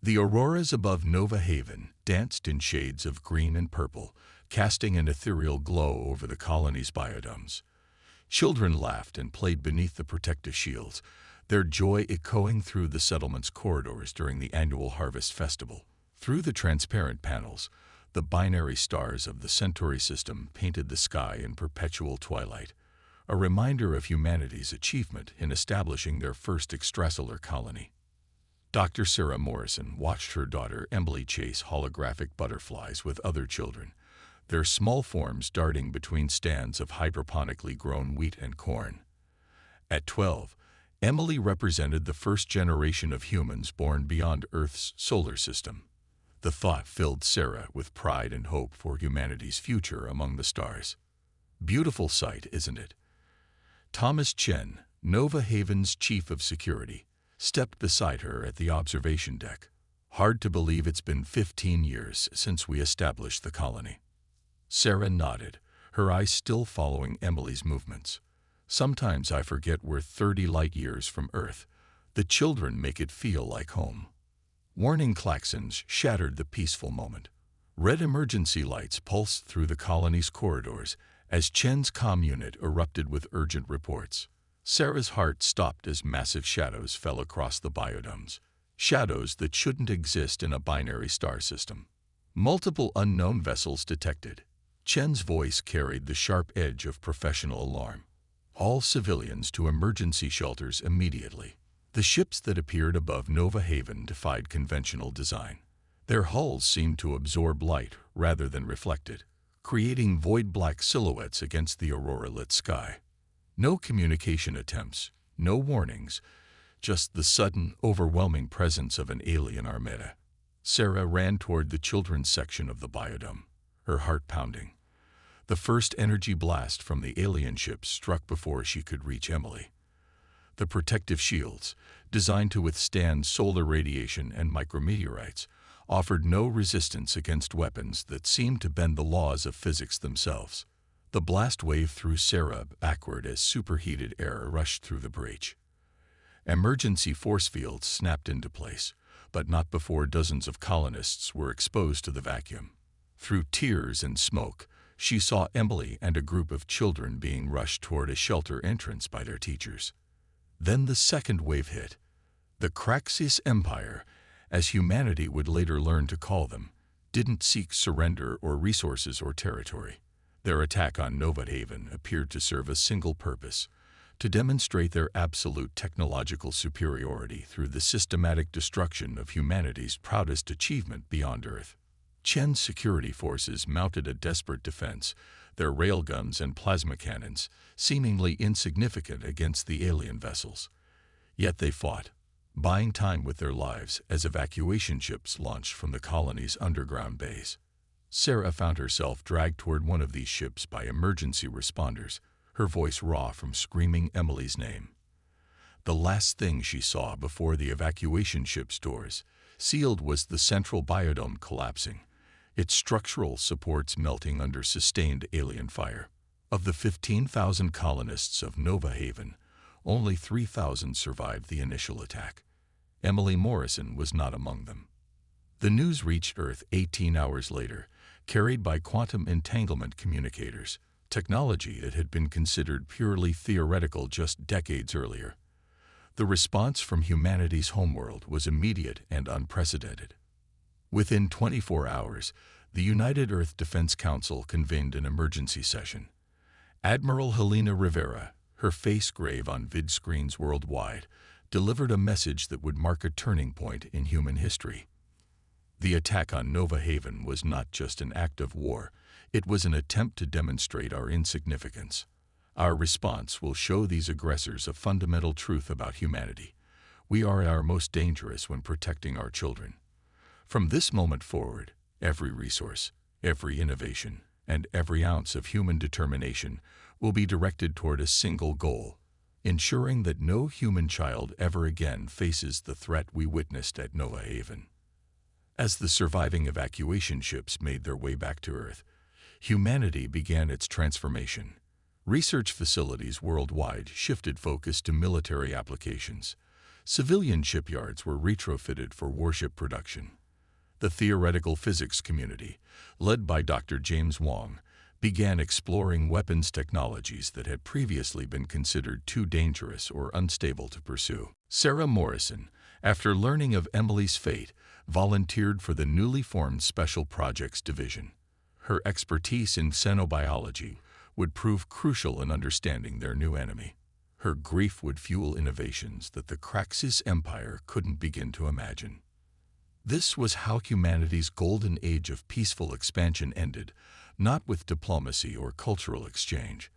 The auroras above Nova Haven danced in shades of green and purple, casting an ethereal glow over the colony's biodomes. Children laughed and played beneath the protective shields, their joy echoing through the settlement's corridors during the annual Harvest Festival. Through the transparent panels, the binary stars of the Centauri system painted the sky in perpetual twilight, a reminder of humanity's achievement in establishing their first extrasolar colony. Dr. Sarah Morrison watched her daughter Emily chase holographic butterflies with other children, their small forms darting between stands of hydroponically grown wheat and corn. At 12, Emily represented the first generation of humans born beyond Earth's solar system. The thought filled Sarah with pride and hope for humanity's future among the stars. Beautiful sight, isn't it? Thomas Chen, Nova Haven's chief of security, stepped beside her at the observation deck. Hard to believe it's been 15 years since we established the colony. Sarah nodded, her eyes still following Emily's movements. Sometimes I forget we're 30 light years from Earth. The children make it feel like home. Warning klaxons shattered the peaceful moment. Red emergency lights pulsed through the colony's corridors as Chen's comm unit erupted with urgent reports. Sarah's heart stopped as massive shadows fell across the biodomes, shadows that shouldn't exist in a binary star system. Multiple unknown vessels detected. Chen's voice carried the sharp edge of professional alarm. All civilians to emergency shelters immediately. The ships that appeared above Nova Haven defied conventional design. Their hulls seemed to absorb light rather than reflect it, creating void-black silhouettes against the aurora-lit sky. No communication attempts, no warnings, just the sudden, overwhelming presence of an alien armada. Sarah ran toward the children's section of the biodome, her heart pounding. The first energy blast from the alien ship struck before she could reach Emily. The protective shields, designed to withstand solar radiation and micrometeorites, offered no resistance against weapons that seemed to bend the laws of physics themselves. The blast wave threw Sarah backward as superheated air rushed through the breach. Emergency force fields snapped into place, but not before dozens of colonists were exposed to the vacuum. Through tears and smoke, she saw Emily and a group of children being rushed toward a shelter entrance by their teachers. Then the second wave hit. The Craxis Empire, as humanity would later learn to call them, didn't seek surrender or resources or territory. Their attack on Nova Haven appeared to serve a single purpose: to demonstrate their absolute technological superiority through the systematic destruction of humanity's proudest achievement beyond Earth. Chen's security forces mounted a desperate defense, their railguns and plasma cannons seemingly insignificant against the alien vessels. Yet they fought, buying time with their lives as evacuation ships launched from the colony's underground base. Sarah found herself dragged toward one of these ships by emergency responders, her voice raw from screaming Emily's name. The last thing she saw before the evacuation ship's doors sealed was the central biodome collapsing, its structural supports melting under sustained alien fire. Of the 15,000 colonists of Nova Haven, only 3,000 survived the initial attack. Emily Morrison was not among them. The news reached Earth 18 hours later, carried by quantum entanglement communicators, technology that had been considered purely theoretical just decades earlier. The response from humanity's homeworld was immediate and unprecedented. Within 24 hours, the United Earth Defense Council convened an emergency session. Admiral Helena Rivera, her face grave on vid screens worldwide, delivered a message that would mark a turning point in human history. The attack on Nova Haven was not just an act of war, it was an attempt to demonstrate our insignificance. Our response will show these aggressors a fundamental truth about humanity. We are at our most dangerous when protecting our children. From this moment forward, every resource, every innovation, and every ounce of human determination will be directed toward a single goal: ensuring that no human child ever again faces the threat we witnessed at Nova Haven. As the surviving evacuation ships made their way back to Earth, humanity began its transformation. Research facilities worldwide shifted focus to military applications. Civilian shipyards were retrofitted for warship production. The theoretical physics community, led by Dr. James Wong, began exploring weapons technologies that had previously been considered too dangerous or unstable to pursue. Sarah Morrison, after learning of Emily's fate, volunteered for the newly formed Special Projects Division. Her expertise in xenobiology would prove crucial in understanding their new enemy. Her grief would fuel innovations that the Craxus Empire couldn't begin to imagine. This was how humanity's golden age of peaceful expansion ended, not with diplomacy or cultural exchange,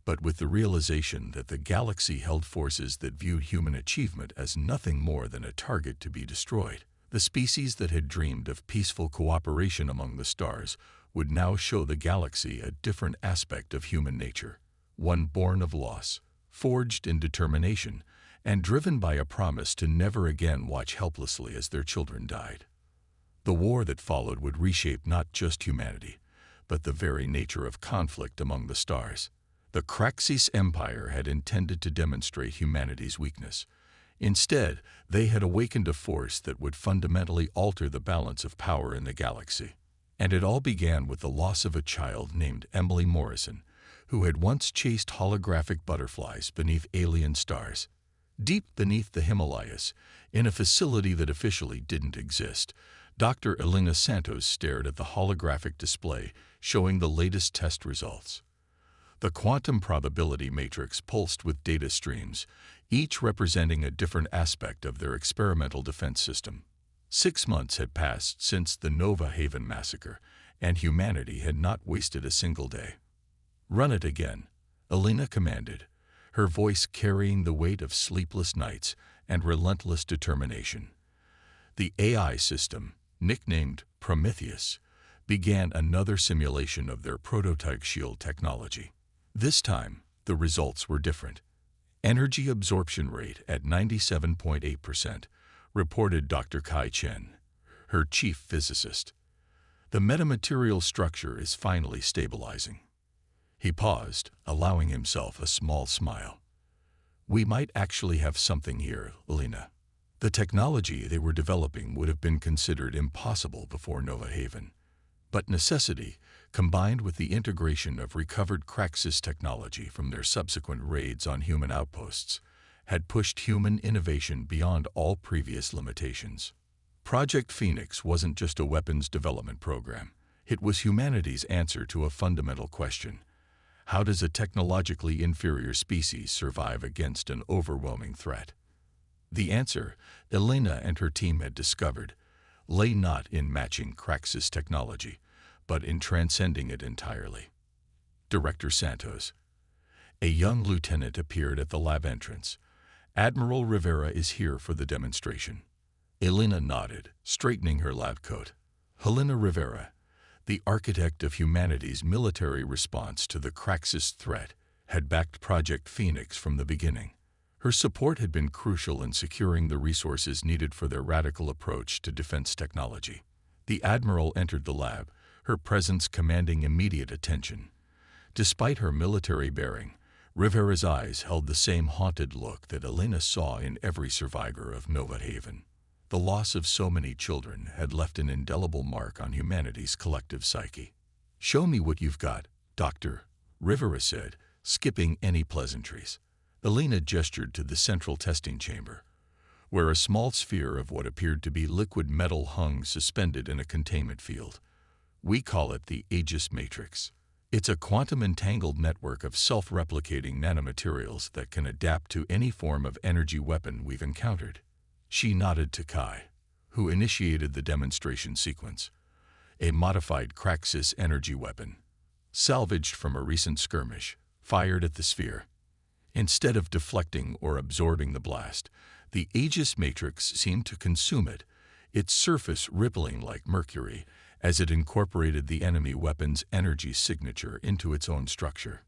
but with the realization that the galaxy held forces that viewed human achievement as nothing more than a target to be destroyed. The species that had dreamed of peaceful cooperation among the stars would now show the galaxy a different aspect of human nature, one born of loss, forged in determination, and driven by a promise to never again watch helplessly as their children died. The war that followed would reshape not just humanity, but the very nature of conflict among the stars. The Craxus Empire had intended to demonstrate humanity's weakness. Instead, they had awakened a force that would fundamentally alter the balance of power in the galaxy. And it all began with the loss of a child named Emily Morrison, who had once chased holographic butterflies beneath alien stars. Deep beneath the Himalayas, in a facility that officially didn't exist, Dr. Elena Santos stared at the holographic display showing the latest test results. The quantum probability matrix pulsed with data streams, each representing a different aspect of their experimental defense system. 6 months had passed since the Nova Haven massacre, and humanity had not wasted a single day. "Run it again," Elena commanded, her voice carrying the weight of sleepless nights and relentless determination. The AI system, nicknamed Prometheus, began another simulation of their prototype shield technology. This time, the results were different. Energy absorption rate at 97.8%, reported Dr. Kai Chen, her chief physicist. The metamaterial structure is finally stabilizing. He paused, allowing himself a small smile. "We might actually have something here, Elena." The technology they were developing would have been considered impossible before Nova Haven. But necessity, combined with the integration of recovered Craxus technology from their subsequent raids on human outposts, had pushed human innovation beyond all previous limitations. Project Phoenix wasn't just a weapons development program. It was humanity's answer to a fundamental question. How does a technologically inferior species survive against an overwhelming threat? The answer, Elena and her team had discovered, lay not in matching Craxus technology, but in transcending it entirely. Director Santos. A young lieutenant appeared at the lab entrance. "Admiral Rivera is here for the demonstration." Elena nodded, straightening her lab coat. Helena Rivera, the architect of humanity's military response to the Craxus threat, had backed Project Phoenix from the beginning. Her support had been crucial in securing the resources needed for their radical approach to defense technology. The Admiral entered the lab, her presence commanding immediate attention. Despite her military bearing, Rivera's eyes held the same haunted look that Elena saw in every survivor of Nova Haven. The loss of so many children had left an indelible mark on humanity's collective psyche. "Show me what you've got, Doctor," Rivera said, skipping any pleasantries. Elena gestured to the central testing chamber, where a small sphere of what appeared to be liquid metal hung suspended in a containment field. "We call it the Aegis Matrix. It's a quantum-entangled network of self-replicating nanomaterials that can adapt to any form of energy weapon we've encountered." She nodded to Kai, who initiated the demonstration sequence. A modified Craxus energy weapon, salvaged from a recent skirmish, fired at the sphere. Instead of deflecting or absorbing the blast, the Aegis Matrix seemed to consume it, its surface rippling like mercury as it incorporated the enemy weapon's energy signature into its own structure.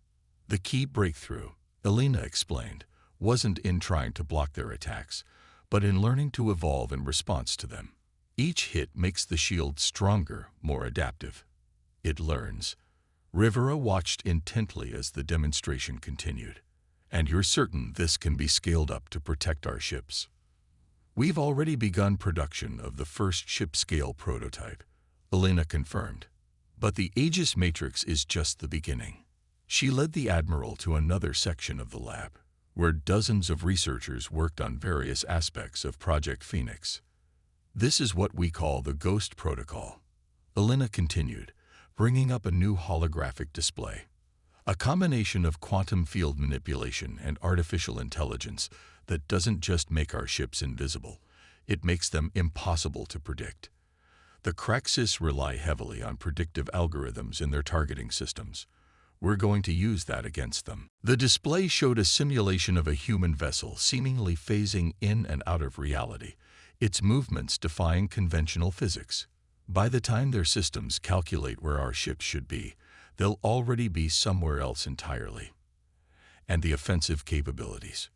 The key breakthrough, Elena explained, wasn't in trying to block their attacks, but in learning to evolve in response to them. Each hit makes the shield stronger, more adaptive. It learns. Rivera watched intently as the demonstration continued. "And you're certain this can be scaled up to protect our ships?" We've already begun production of the first ship-scale prototype, Elena confirmed. But the Aegis Matrix is just the beginning. She led the Admiral to another section of the lab, where dozens of researchers worked on various aspects of Project Phoenix. This is what we call the Ghost Protocol, Elena continued, bringing up a new holographic display. A combination of quantum field manipulation and artificial intelligence that doesn't just make our ships invisible, it makes them impossible to predict. The Craxis rely heavily on predictive algorithms in their targeting systems. We're going to use that against them. The display showed a simulation of a human vessel seemingly phasing in and out of reality, its movements defying conventional physics. By the time their systems calculate where our ships should be, they'll already be somewhere else entirely. And the offensive capabilities?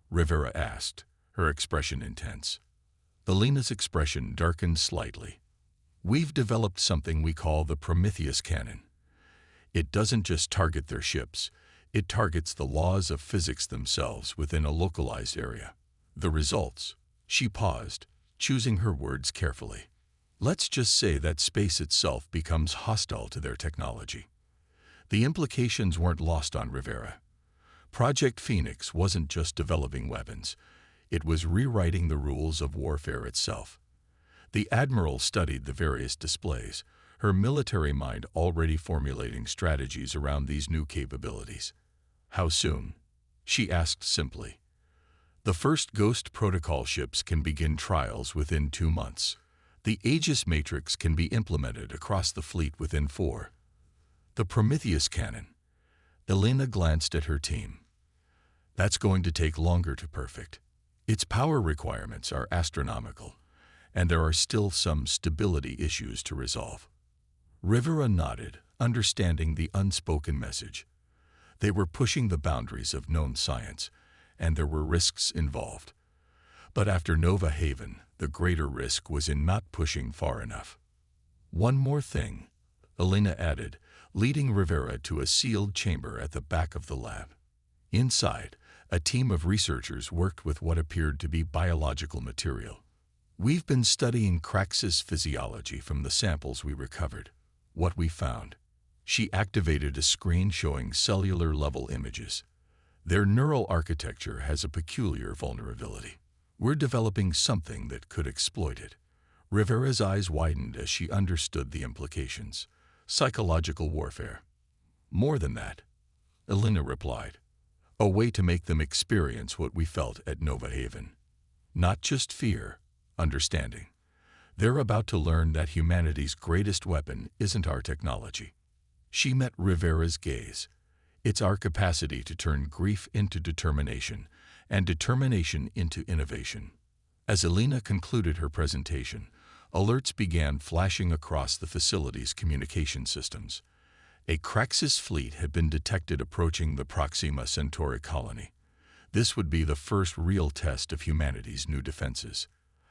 Rivera asked, her expression intense. Elena's expression darkened slightly. We've developed something we call the Prometheus cannon. It doesn't just target their ships, it targets the laws of physics themselves within a localized area. The results? She paused, choosing her words carefully. Let's just say that space itself becomes hostile to their technology. The implications weren't lost on Rivera. Project Phoenix wasn't just developing weapons, it was rewriting the rules of warfare itself. The Admiral studied the various displays, her military mind already formulating strategies around these new capabilities. How soon? She asked simply. The first Ghost Protocol ships can begin trials within 2 months. The Aegis Matrix can be implemented across the fleet within 4. The Prometheus cannon. Elena glanced at her team. That's going to take longer to perfect. Its power requirements are astronomical, and there are still some stability issues to resolve. Rivera nodded, understanding the unspoken message. They were pushing the boundaries of known science, and there were risks involved. But after Nova Haven, the greater risk was in not pushing far enough. One more thing, Elena added, leading Rivera to a sealed chamber at the back of the lab. Inside, a team of researchers worked with what appeared to be biological material. We've been studying Craxis physiology from the samples we recovered. What we found. She activated a screen showing cellular-level images. Their neural architecture has a peculiar vulnerability. We're developing something that could exploit it. Rivera's eyes widened as she understood the implications. Psychological warfare. More than that, Elena replied. A way to make them experience what we felt at Nova Haven. Not just fear, understanding. They're about to learn that humanity's greatest weapon isn't our technology. She met Rivera's gaze. It's our capacity to turn grief into determination, and determination into innovation. As Elena concluded her presentation, alerts began flashing across the facility's communication systems. A Craxis fleet had been detected approaching the Proxima Centauri colony. This would be the first real test of humanity's new defenses.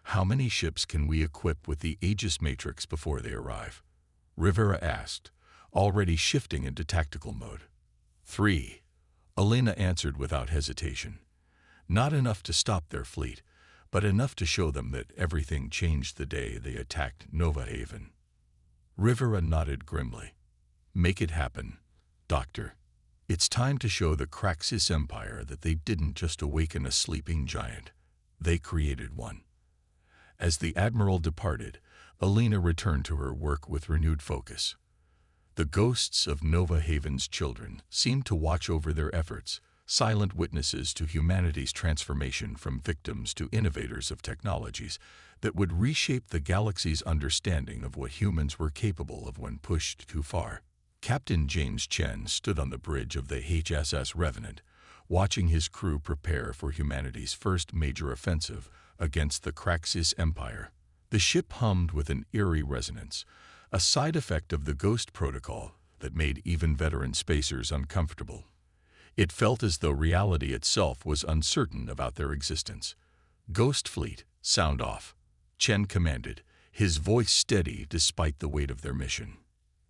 How many ships can we equip with the Aegis Matrix before they arrive? Rivera asked, already shifting into tactical mode. 3. Elena answered without hesitation. Not enough to stop their fleet, but enough to show them that everything changed the day they attacked Nova Haven. Rivera nodded grimly. Make it happen, Doctor. It's time to show the Craxis Empire that they didn't just awaken a sleeping giant. They created one. As the Admiral departed, Elena returned to her work with renewed focus. The ghosts of Nova Haven's children seemed to watch over their efforts, silent witnesses to humanity's transformation from victims to innovators of technologies that would reshape the galaxy's understanding of what humans were capable of when pushed too far. Captain James Chen stood on the bridge of the HSS Revenant, watching his crew prepare for humanity's first major offensive against the Craxis Empire. The ship hummed with an eerie resonance, a side effect of the Ghost Protocol that made even veteran spacers uncomfortable. It felt as though reality itself was uncertain about their existence. Ghost Fleet, sound off, Chen commanded, his voice steady despite the weight of their mission.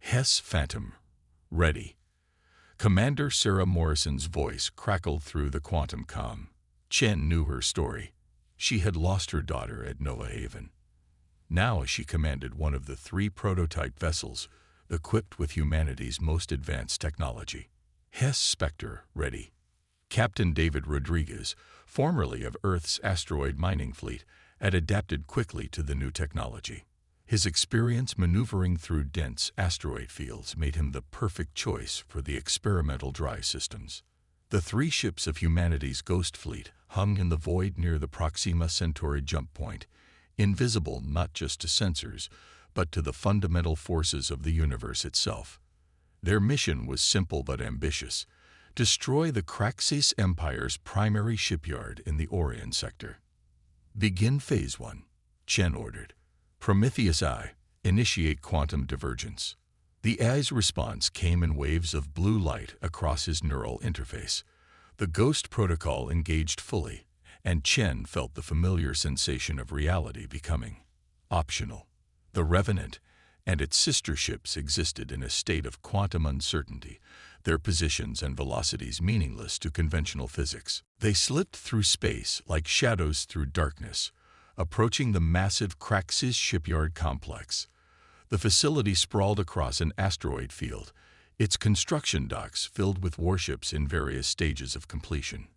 Hess Phantom, ready. Commander Sarah Morrison's voice crackled through the quantum comm. Chen knew her story. She had lost her daughter at Nova Haven. Now she commanded one of the 3 prototype vessels equipped with humanity's most advanced technology. Hess Spectre ready. Captain David Rodriguez, formerly of Earth's asteroid mining fleet, had adapted quickly to the new technology. His experience maneuvering through dense asteroid fields made him the perfect choice for the experimental drive systems. The 3 ships of humanity's Ghost Fleet hung in the void near the Proxima Centauri jump point, invisible not just to sensors, but to the fundamental forces of the universe itself. Their mission was simple but ambitious: destroy the Craxis Empire's primary shipyard in the Orion sector. Begin Phase 1, Chen ordered. Prometheus I, initiate quantum divergence. The AI's response came in waves of blue light across his neural interface. The Ghost protocol engaged fully, and Chen felt the familiar sensation of reality becoming optional. The Revenant and its sister ships existed in a state of quantum uncertainty, their positions and velocities meaningless to conventional physics. They slipped through space like shadows through darkness, approaching the massive Craxis shipyard complex. The facility sprawled across an asteroid field, its construction docks filled with warships in various stages of completion.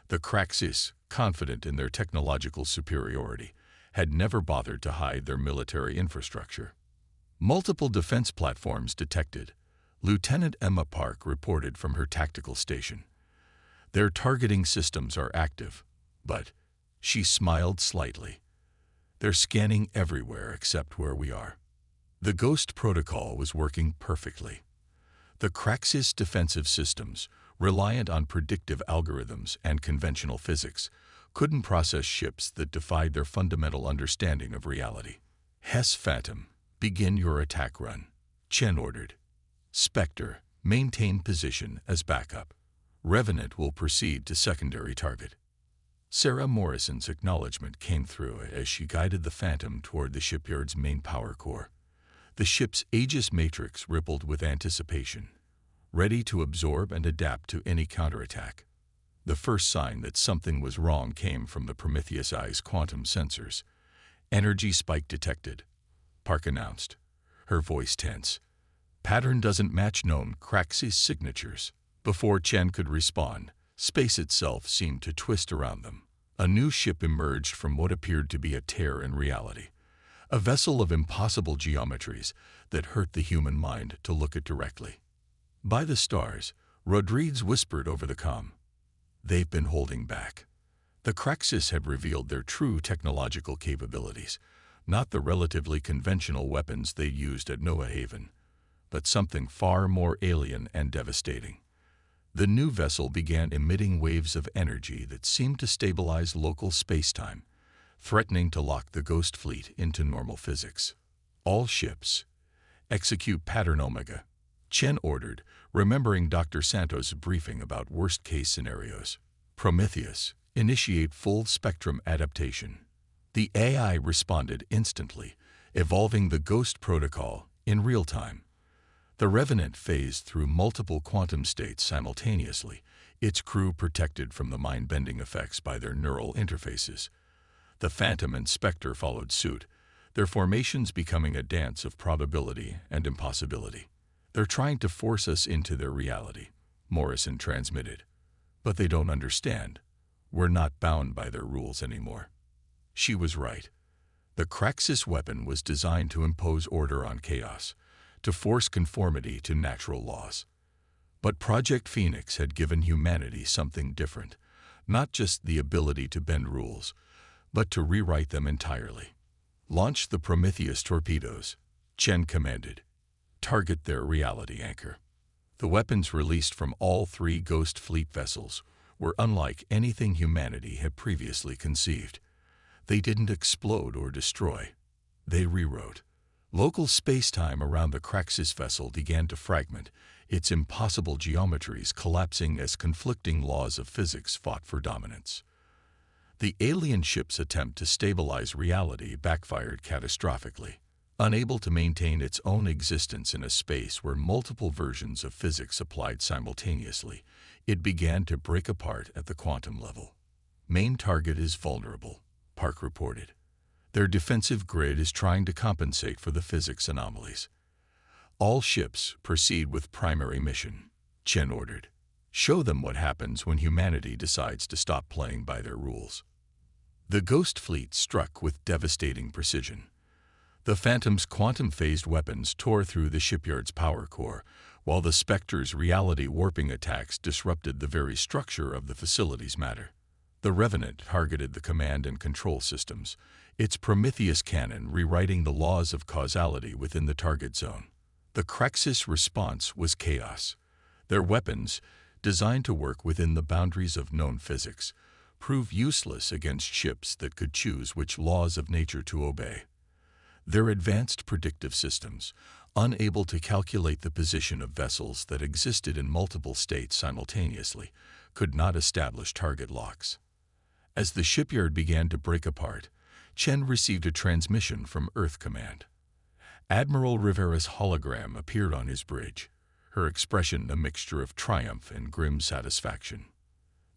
The Craxis, confident in their technological superiority, had never bothered to hide their military infrastructure. Multiple defense platforms detected. Lieutenant Emma Park reported from her tactical station. Their targeting systems are active, but she smiled slightly. They're scanning everywhere except where we are. The Ghost protocol was working perfectly. The Craxis defensive systems, reliant on predictive algorithms and conventional physics, couldn't process ships that defied their fundamental understanding of reality. Hess Phantom, begin your attack run, Chen ordered. Spectre, maintain position as backup. Revenant will proceed to secondary target. Sarah Morrison's acknowledgement came through as she guided the Phantom toward the shipyard's main power core. The ship's Aegis matrix rippled with anticipation, ready to absorb and adapt to any counterattack. The first sign that something was wrong came from the Prometheus I's quantum sensors. Energy spike detected, Park announced, her voice tense. Pattern doesn't match known Craxis signatures. Before Chen could respond, space itself seemed to twist around them. A new ship emerged from what appeared to be a tear in reality. A vessel of impossible geometries that hurt the human mind to look at directly. By the stars, Rodriguez whispered over the comm. They've been holding back. The Craxis had revealed their true technological capabilities, not the relatively conventional weapons they used at Nova Haven, but something far more alien and devastating. The new vessel began emitting waves of energy that seemed to stabilize local space-time, threatening to lock the Ghost Fleet into normal physics. All ships, execute Pattern Omega, Chen ordered, remembering Dr. Santos' briefing about worst-case scenarios. Prometheus, initiate full spectrum adaptation. The AI responded instantly, evolving the Ghost protocol in real time. The Revenant phased through multiple quantum states simultaneously, its crew protected from the mind-bending effects by their neural interfaces. The Phantom and Spectre followed suit, their formations becoming a dance of probability and impossibility. They're trying to force us into their reality, Morrison transmitted. But they don't understand. We're not bound by their rules anymore. She was right. The Craxis weapon was designed to impose order on chaos, to force conformity to natural laws. But Project Phoenix had given humanity something different, not just the ability to bend rules, but to rewrite them entirely. Launch the Prometheus torpedoes, Chen commanded. Target their reality anchor. The weapons released from all 3 Ghost Fleet vessels were unlike anything humanity had previously conceived. They didn't explode or destroy. They rewrote. Local space-time around the Craxis vessel began to fragment, its impossible geometries collapsing as conflicting laws of physics fought for dominance. The alien ship's attempt to stabilize reality backfired catastrophically. Unable to maintain its own existence in a space where multiple versions of physics applied simultaneously, it began to break apart at the quantum level. Main target is vulnerable, Park reported. Their defensive grid is trying to compensate for the physics anomalies. All ships proceed with primary mission, Chen ordered. Show them what happens when humanity decides to stop playing by their rules. The Ghost Fleet struck with devastating precision. The Phantom's quantum-phased weapons tore through the shipyard's power core, while the Spectre's reality-warping attacks disrupted the very structure of the facility's matter. The Revenant targeted the command and control systems, its Prometheus cannon rewriting the laws of causality within the target zone. The Kraxis response was chaos. Their weapons, designed to work within the boundaries of known physics, proved useless against ships that could choose which laws of nature to obey. Their advanced predictive systems, unable to calculate the position of vessels that existed in multiple states simultaneously, could not establish target locks. As the shipyard began to break apart, Chen received a transmission from Earth Command. Admiral Rivera's hologram appeared on his bridge, her expression a mixture of triumph and grim satisfaction.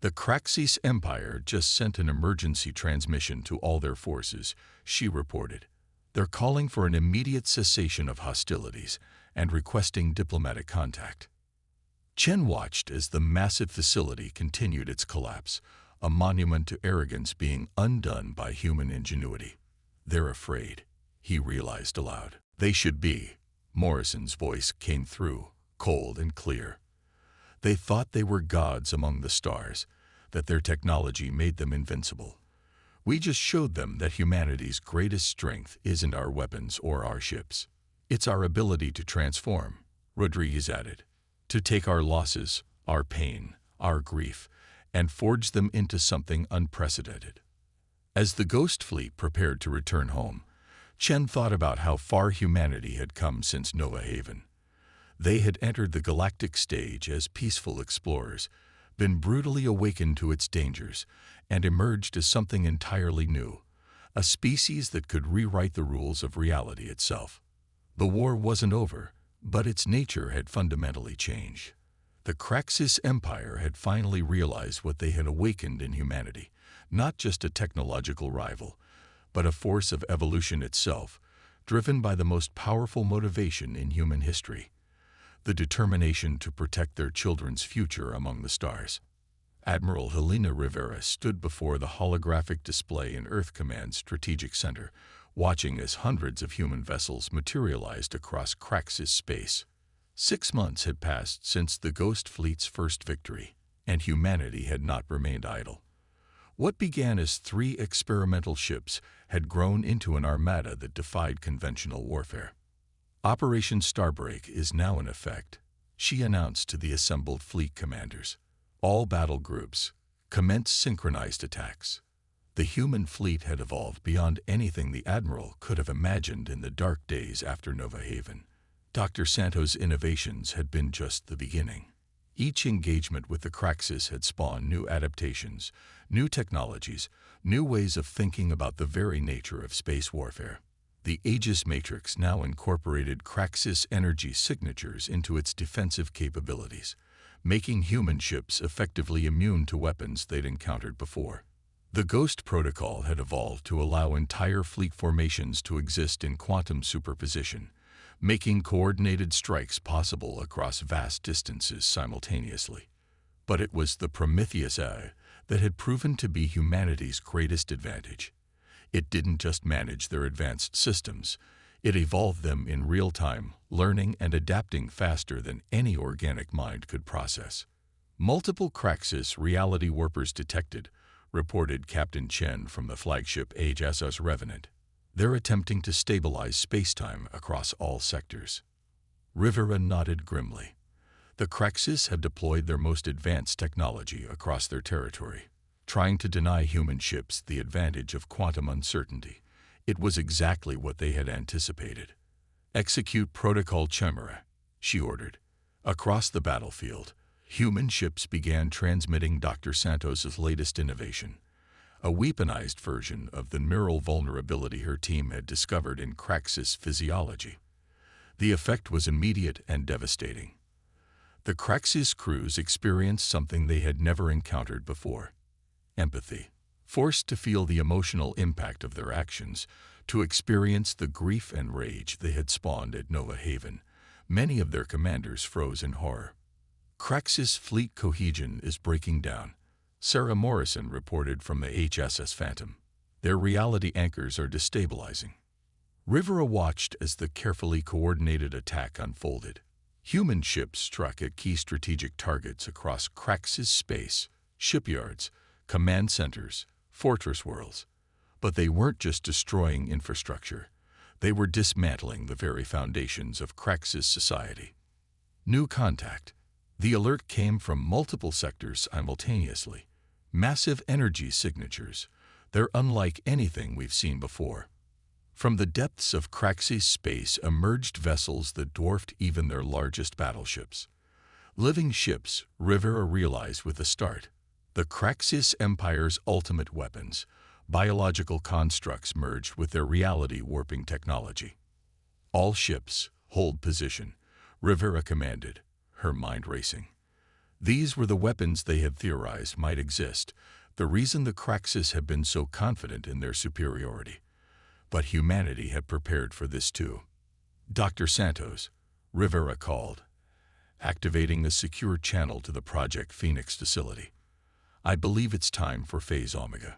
The Kraxis Empire just sent an emergency transmission to all their forces, she reported. They're calling for an immediate cessation of hostilities and requesting diplomatic contact. Chen watched as the massive facility continued its collapse, a monument to arrogance being undone by human ingenuity. They're afraid, he realized aloud. They should be. Morrison's voice came through, cold and clear. They thought they were gods among the stars, that their technology made them invincible. We just showed them that humanity's greatest strength isn't our weapons or our ships. It's our ability to transform, Rodriguez added, to take our losses, our pain, our grief, and forge them into something unprecedented. As the Ghost Fleet prepared to return home, Chen thought about how far humanity had come since Nova Haven. They had entered the galactic stage as peaceful explorers, been brutally awakened to its dangers, and emerged as something entirely new, a species that could rewrite the rules of reality itself. The war wasn't over, but its nature had fundamentally changed. The Kraxis Empire had finally realized what they had awakened in humanity, not just a technological rival, but a force of evolution itself, driven by the most powerful motivation in human history: the determination to protect their children's future among the stars. Admiral Helena Rivera stood before the holographic display in Earth Command's strategic center, watching as hundreds of human vessels materialized across Kraxis space. 6 months had passed since the Ghost Fleet's first victory, and humanity had not remained idle. What began as 3 experimental ships had grown into an armada that defied conventional warfare. Operation Starbreak is now in effect, she announced to the assembled fleet commanders. All battle groups commenced synchronized attacks. The human fleet had evolved beyond anything the Admiral could have imagined in the dark days after Nova Haven. Dr. Santos' innovations had been just the beginning. Each engagement with the Kraxis had spawned new adaptations, new technologies, new ways of thinking about the very nature of space warfare. The Aegis Matrix now incorporated Kraxis energy signatures into its defensive capabilities, making human ships effectively immune to weapons they'd encountered before. The Ghost Protocol had evolved to allow entire fleet formations to exist in quantum superposition, making coordinated strikes possible across vast distances simultaneously. But it was the Prometheus AI that had proven to be humanity's greatest advantage. It didn't just manage their advanced systems, it evolved them in real time, learning and adapting faster than any organic mind could process. Multiple Kraxis reality warpers detected, reported Captain Chen from the flagship HFY Revenant. They're attempting to stabilize space-time across all sectors. Rivera nodded grimly. The Kraxis had deployed their most advanced technology across their territory, trying to deny human ships the advantage of quantum uncertainty. It was exactly what they had anticipated. Execute Protocol Chimera, she ordered. Across the battlefield, human ships began transmitting Dr. Santos' latest innovation, a weaponized version of the neural vulnerability her team had discovered in Kraxis physiology. The effect was immediate and devastating. The Kraxis crews experienced something they had never encountered before: empathy. Forced to feel the emotional impact of their actions, to experience the grief and rage they had spawned at Nova Haven, many of their commanders froze in horror. Craxus fleet cohesion is breaking down, Sarah Morrison reported from the HSS Phantom. Their reality anchors are destabilizing. Rivera watched as the carefully coordinated attack unfolded. Human ships struck at key strategic targets across Craxus space, shipyards, command centers, fortress worlds. But they weren't just destroying infrastructure. They were dismantling the very foundations of Craxus society. New contact. The alert came from multiple sectors simultaneously. Massive energy signatures. They're unlike anything we've seen before. From the depths of Craxus space emerged vessels that dwarfed even their largest battleships. Living ships, Rivera realized with the start. The Craxus Empire's ultimate weapons, biological constructs merged with their reality-warping technology. All ships, hold position, Rivera commanded, her mind racing. These were the weapons they had theorized might exist, the reason the Craxus had been so confident in their superiority. But humanity had prepared for this too. Dr. Santos, Rivera called, activating a secure channel to the Project Phoenix facility. I believe it's time for Phase Omega.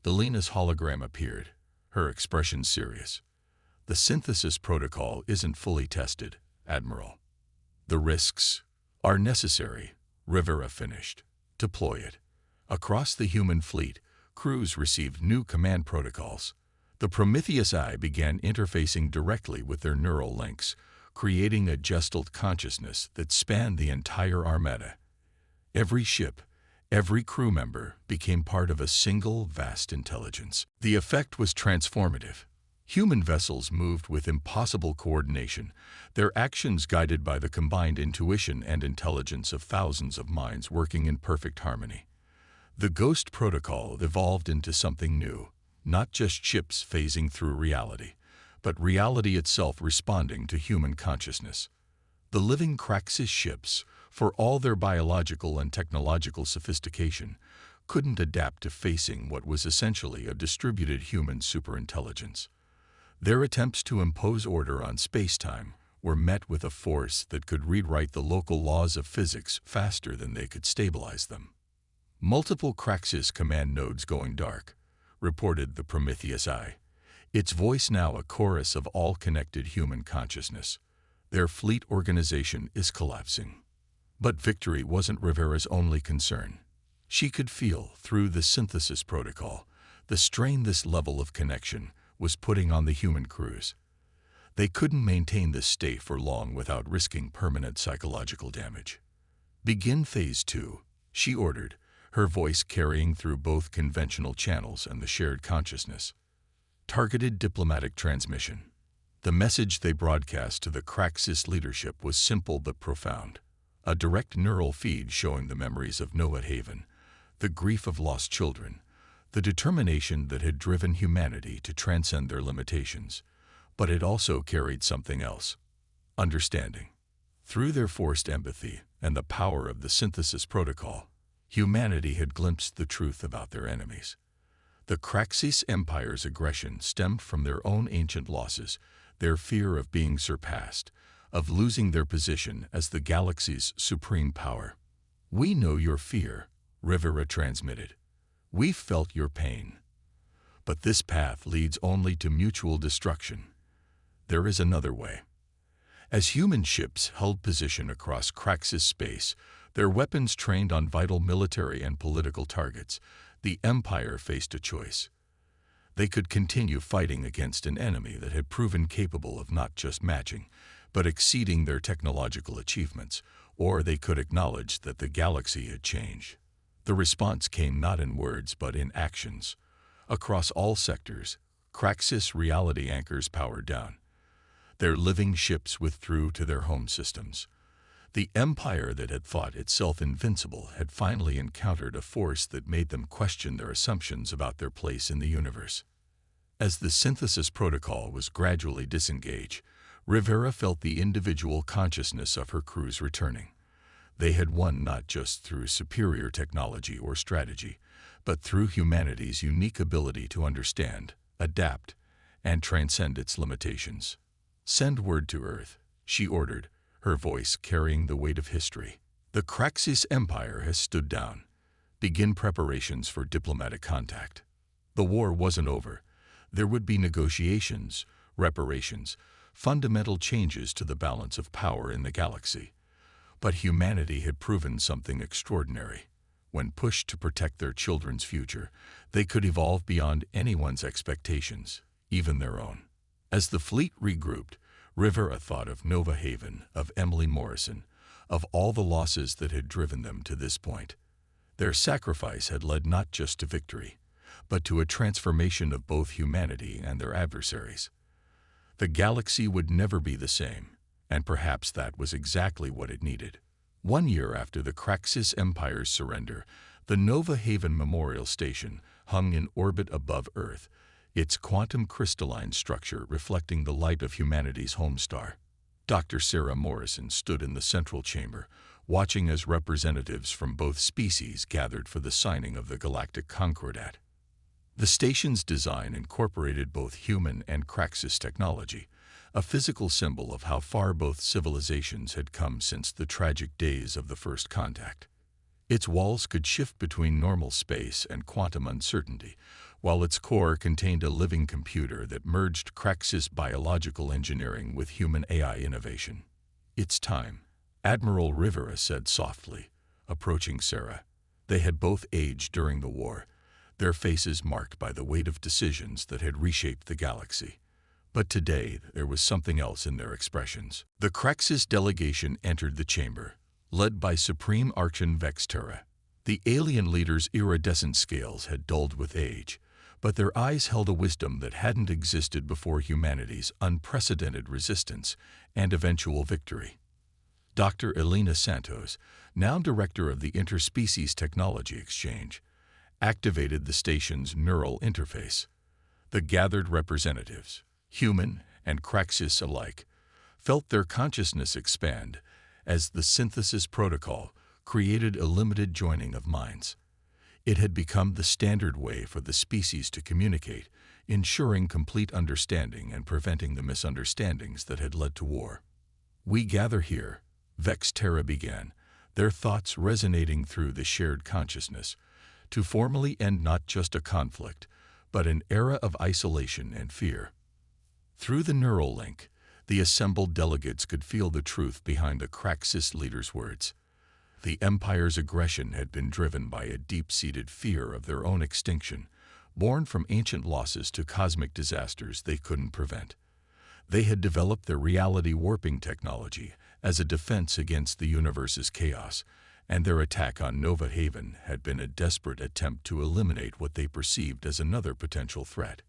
Delina's hologram appeared, her expression serious. The synthesis protocol isn't fully tested, Admiral. The risks are necessary, Rivera finished. Deploy it. Across the human fleet, crews received new command protocols. The Prometheus Eye began interfacing directly with their neural links, creating a gestalt consciousness that spanned the entire armada. Every ship, every crew member became part of a single vast intelligence. The effect was transformative. Human vessels moved with impossible coordination, their actions guided by the combined intuition and intelligence of thousands of minds working in perfect harmony. The Ghost Protocol evolved into something new, not just ships phasing through reality, but reality itself responding to human consciousness. The living Craxus ships, for all their biological and technological sophistication, couldn't adapt to facing what was essentially a distributed human superintelligence. Their attempts to impose order on space-time were met with a force that could rewrite the local laws of physics faster than they could stabilize them. Multiple Craxus command nodes going dark, reported the Prometheus Eye, its voice now a chorus of all connected human consciousness. Their fleet organization is collapsing. But victory wasn't Rivera's only concern. She could feel, through the synthesis protocol, the strain this level of connection was putting on the human crews. They couldn't maintain this state for long without risking permanent psychological damage. Begin Phase 2, she ordered, her voice carrying through both conventional channels and the shared consciousness. Targeted diplomatic transmission. The message they broadcast to the Craxus leadership was simple but profound. A direct neural feed showing the memories of Nova Haven, the grief of lost children, the determination that had driven humanity to transcend their limitations. But it also carried something else. Understanding. Through their forced empathy and the power of the synthesis protocol, humanity had glimpsed the truth about their enemies. The Craxus Empire's aggression stemmed from their own ancient losses, their fear of being surpassed, of losing their position as the galaxy's supreme power. We know your fear, Rivera transmitted. We've felt your pain. But this path leads only to mutual destruction. There is another way. As human ships held position across Craxus space, their weapons trained on vital military and political targets, the Empire faced a choice. They could continue fighting against an enemy that had proven capable of not just matching, but exceeding their technological achievements, or they could acknowledge that the galaxy had changed. The response came not in words but in actions. Across all sectors, Craxus reality anchors powered down. Their living ships withdrew to their home systems. The empire that had thought itself invincible had finally encountered a force that made them question their assumptions about their place in the universe. As the synthesis protocol was gradually disengaged, Rivera felt the individual consciousness of her crews returning. They had won not just through superior technology or strategy, but through humanity's unique ability to understand, adapt, and transcend its limitations. "Send word to Earth," she ordered, her voice carrying the weight of history. "The Craxus Empire has stood down. Begin preparations for diplomatic contact." The war wasn't over. There would be negotiations, reparations, fundamental changes to the balance of power in the galaxy. But humanity had proven something extraordinary. When pushed to protect their children's future, they could evolve beyond anyone's expectations, even their own. As the fleet regrouped, Rivera thought of Nova Haven, of Emily Morrison, of all the losses that had driven them to this point. Their sacrifice had led not just to victory, but to a transformation of both humanity and their adversaries. The galaxy would never be the same, and perhaps that was exactly what it needed. 1 year after the Craxus Empire's surrender, the Nova Haven Memorial Station hung in orbit above Earth, its quantum crystalline structure reflecting the light of humanity's home star. Dr. Sarah Morrison stood in the central chamber, watching as representatives from both species gathered for the signing of the Galactic Concordat. The station's design incorporated both human and Craxus technology, a physical symbol of how far both civilizations had come since the tragic days of the first contact. Its walls could shift between normal space and quantum uncertainty, while its core contained a living computer that merged Craxus biological engineering with human AI innovation. "It's time," Admiral Rivera said softly, approaching Sarah. They had both aged during the war, their faces marked by the weight of decisions that had reshaped the galaxy. But today, there was something else in their expressions. The Craxus delegation entered the chamber, led by Supreme Archon Vex Terra. The alien leader's iridescent scales had dulled with age, but their eyes held a wisdom that hadn't existed before humanity's unprecedented resistance and eventual victory. Dr. Elena Santos, now director of the Interspecies Technology Exchange, activated the station's neural interface. The gathered representatives, human and Craxus alike, felt their consciousness expand as the synthesis protocol created a limited joining of minds. It had become the standard way for the species to communicate, ensuring complete understanding and preventing the misunderstandings that had led to war. "We gather here," Vex Terra began, their thoughts resonating through the shared consciousness, "to formally end not just a conflict, but an era of isolation and fear." Through the neural link, the assembled delegates could feel the truth behind the Craxus leader's words. The Empire's aggression had been driven by a deep-seated fear of their own extinction, born from ancient losses to cosmic disasters they couldn't prevent. They had developed their reality-warping technology as a defense against the universe's chaos, and their attack on Nova Haven had been a desperate attempt to eliminate what they perceived as another potential threat.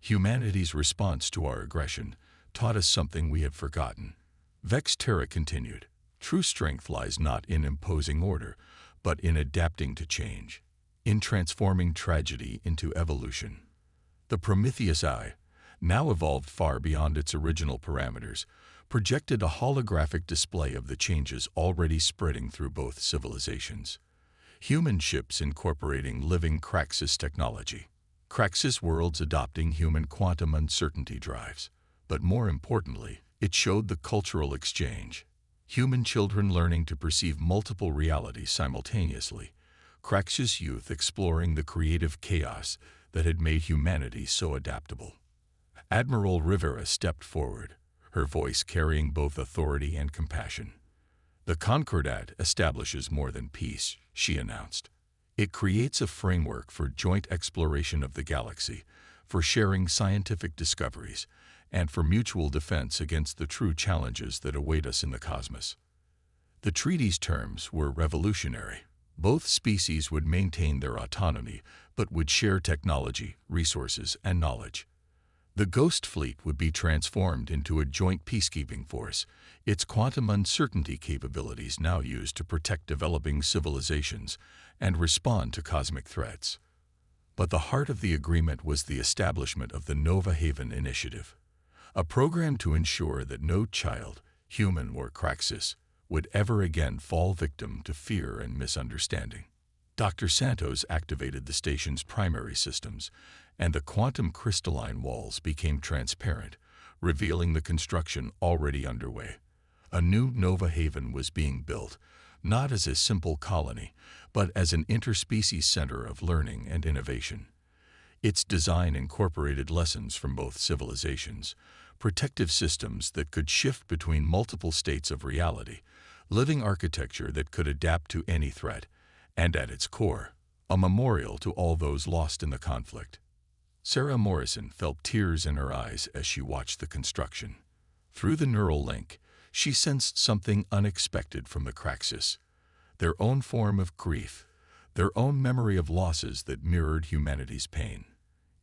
"Humanity's response to our aggression taught us something we had forgotten," Vex Terra continued. "True strength lies not in imposing order, but in adapting to change, in transforming tragedy into evolution." The Prometheus Eye, now evolved far beyond its original parameters, projected a holographic display of the changes already spreading through both civilizations. Human ships incorporating living Craxus technology, Craxus worlds adopting human quantum uncertainty drives. But more importantly, it showed the cultural exchange. Human children learning to perceive multiple realities simultaneously, Craxus youth exploring the creative chaos that had made humanity so adaptable. Admiral Rivera stepped forward, her voice carrying both authority and compassion. "The Concordat establishes more than peace," she announced. "It creates a framework for joint exploration of the galaxy, for sharing scientific discoveries, and for mutual defense against the true challenges that await us in the cosmos." The treaty's terms were revolutionary. Both species would maintain their autonomy, but would share technology, resources, and knowledge. The Ghost Fleet would be transformed into a joint peacekeeping force, its quantum uncertainty capabilities now used to protect developing civilizations and respond to cosmic threats. But the heart of the agreement was the establishment of the Nova Haven Initiative, a program to ensure that no child, human or Craxus, would ever again fall victim to fear and misunderstanding. Dr. Santos activated the station's primary systems, and the quantum crystalline walls became transparent, revealing the construction already underway. A new Nova Haven was being built, not as a simple colony, but as an interspecies center of learning and innovation. Its design incorporated lessons from both civilizations, protective systems that could shift between multiple states of reality, living architecture that could adapt to any threat, and at its core, a memorial to all those lost in the conflict. Sarah Morrison felt tears in her eyes as she watched the construction. Through the neural link, she sensed something unexpected from the Craxus, their own form of grief, their own memory of losses that mirrored humanity's pain.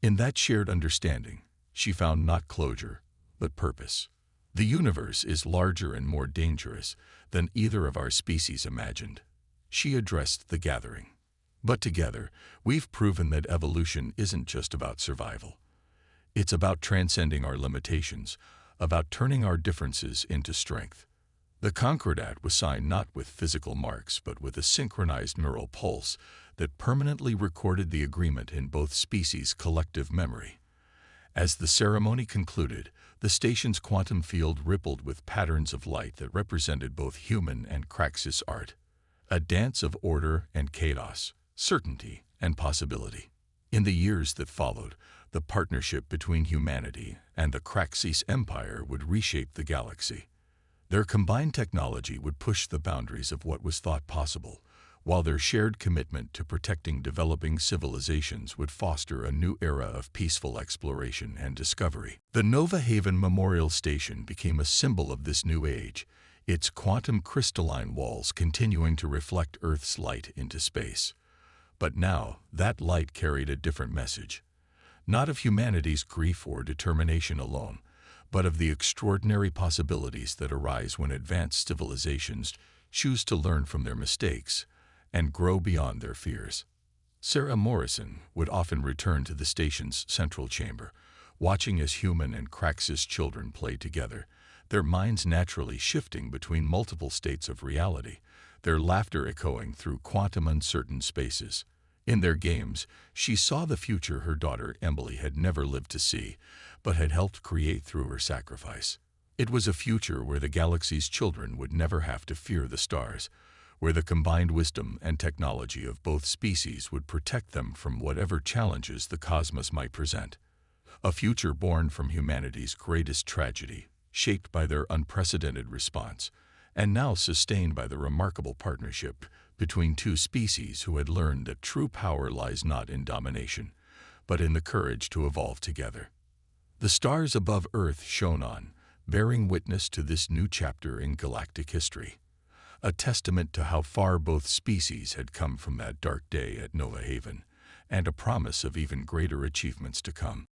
In that shared understanding, she found not closure, but purpose. The universe is larger and more dangerous than either of our species imagined. She addressed the gathering. But together, we've proven that evolution isn't just about survival. It's about transcending our limitations, about turning our differences into strength. The Concordat was signed not with physical marks, but with a synchronized neural pulse that permanently recorded the agreement in both species' collective memory. As the ceremony concluded, the station's quantum field rippled with patterns of light that represented both human and Craxus art, a dance of order and chaos, certainty and possibility. In the years that followed, the partnership between humanity and the Craxus Empire would reshape the galaxy. Their combined technology would push the boundaries of what was thought possible, while their shared commitment to protecting developing civilizations would foster a new era of peaceful exploration and discovery. The Nova Haven Memorial Station became a symbol of this new age, its quantum crystalline walls continuing to reflect Earth's light into space. But now, that light carried a different message. Not of humanity's grief or determination alone, but of the extraordinary possibilities that arise when advanced civilizations choose to learn from their mistakes and grow beyond their fears. Sarah Morrison would often return to the station's central chamber, watching as human and Craxus children played together, their minds naturally shifting between multiple states of reality, their laughter echoing through quantum uncertain spaces. In their games, she saw the future her daughter Emily had never lived to see, but had helped create through her sacrifice. It was a future where the galaxy's children would never have to fear the stars, where the combined wisdom and technology of both species would protect them from whatever challenges the cosmos might present. A future born from humanity's greatest tragedy, shaped by their unprecedented response, and now sustained by the remarkable partnership between two species who had learned that true power lies not in domination, but in the courage to evolve together. The stars above Earth shone on, bearing witness to this new chapter in galactic history, a testament to how far both species had come from that dark day at Nova Haven, and a promise of even greater achievements to come.